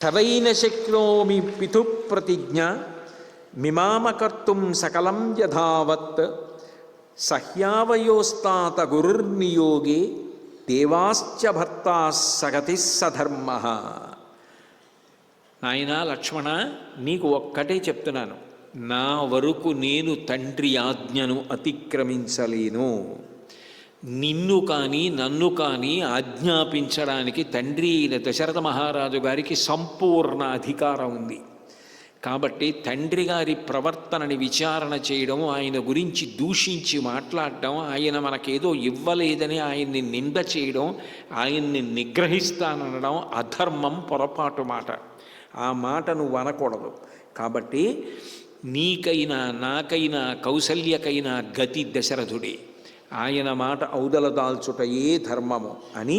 తవైన శక్నోమి పితు ప్రతిజ్ఞ మిమామకర్తుం సకలం యథావత్ సహ్యావయోస్తాత గురుర్నియోగే దేవాశ్చ భర్తా సగతి సధర్మ. నాయనా లక్ష్మణ, నీకు ఒక్కటే చెప్తున్నాను, నా వరకు నేను తండ్రి ఆజ్ఞను అతిక్రమించలేను. నిన్ను కానీ నన్ను కానీ ఆజ్ఞాపించడానికి తండ్రి అయిన దశరథ మహారాజు గారికి సంపూర్ణ అధికారం ఉంది. కాబట్టి తండ్రి గారి ప్రవర్తనని విచారణ చేయడం, ఆయన గురించి దూషించి మాట్లాడడం, ఆయన మనకేదో ఇవ్వలేదని ఆయన్ని నింద చేయడం, ఆయన్ని నిగ్రహిస్తాననడం అధర్మం, పొరపాటు మాట. ఆ మాట నువ్వు అనకూడదు. కాబట్టి నీకైనా నాకైనా కౌసల్యకైనా గతి దశరథుడే. ఆయన మాట ఔదల దాల్చుటయే ధర్మము అని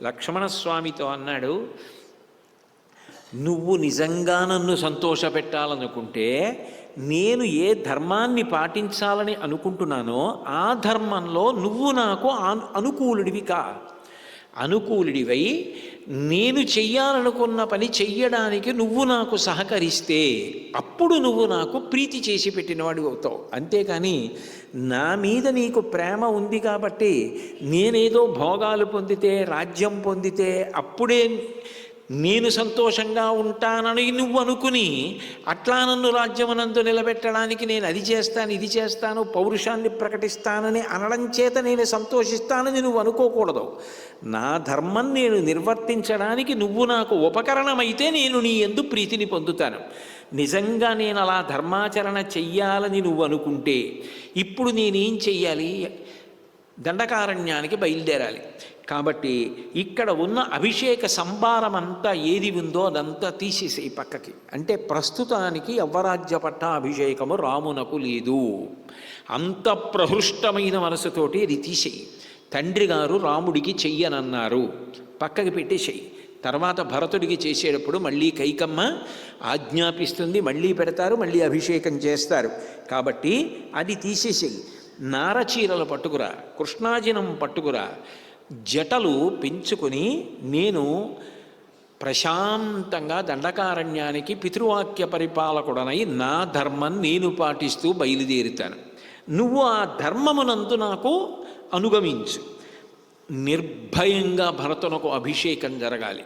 లక్ష్మణస్వామితో అన్నాడు. నువ్వు నిజంగా నన్ను సంతోషపెట్టాలనుకుంటే నేను ఏ ధర్మాన్ని పాటించాలని అనుకుంటున్నానో ఆ ధర్మంలో నువ్వు నాకు అనుకూలుడివి కా. అనుకూలుడివై నేను చెయ్యాలనుకున్న పని చెయ్యడానికి నువ్వు నాకు సహకరిస్తే అప్పుడు నువ్వు నాకు ప్రీతి చేసి పెట్టినవాడు అవుతావు. అంతేకాని నా మీద నీకు ప్రేమ ఉంది కాబట్టి నేనేదో భోగాలు పొందితే, రాజ్యం పొందితే అప్పుడే నేను సంతోషంగా ఉంటానని నువ్వు అనుకుని అట్లా నన్ను రాజ్యమునందు నిలబెట్టడానికి నేను అది చేస్తాను, ఇది చేస్తాను, పౌరుషాన్ని ప్రకటిస్తానని అనడం చేత నేను సంతోషిస్తానని నువ్వు అనుకోకూడదు. నా ధర్మం నేను నిర్వర్తించడానికి నువ్వు నాకు ఉపకరణమైతే నేను నీ యందు ప్రీతిని పొందుతాను. నిజంగా నేను అలా ధర్మాచరణ చెయ్యాలని నువ్వు అనుకుంటే ఇప్పుడు నేనేం చెయ్యాలి? దండకారణ్యానికి బయలుదేరాలి. కాబట్టి ఇక్కడ ఉన్న అభిషేక సంభారం అంతా ఏది ఉందో అదంతా తీసేసి పక్కకి. అంటే ప్రస్తుతానికి యవ్వరాజ్య పట్టాభిషేకము రామునకు లేదు. అంత ప్రహృష్టమైన మనసుతోటి ఇది తీసేయి. తండ్రి గారు రాముడికి చెయ్యనన్నారు, పక్కకి పెట్టేసేయి. తర్వాత భరతుడికి చేసేటప్పుడు మళ్ళీ కైకమ్మ ఆజ్ఞాపిస్తుంది, మళ్ళీ పెడతారు, మళ్ళీ అభిషేకం చేస్తారు. కాబట్టి అది తీసేసేయి. నారచీరలు పట్టుకురా, కృష్ణాజినం పట్టుకురా, జటలు పెంచుకొని నేను ప్రశాంతంగా దండకారణ్యానికి పితృవాక్య పరిపాలకుడనై నా ధర్మం నేను పాటిస్తూ బయలుదేరుతాను. నువ్వు ఆ ధర్మమునందు నాకు అనుగమించు. నిర్భయంగా భరతునకు అభిషేకం జరగాలి.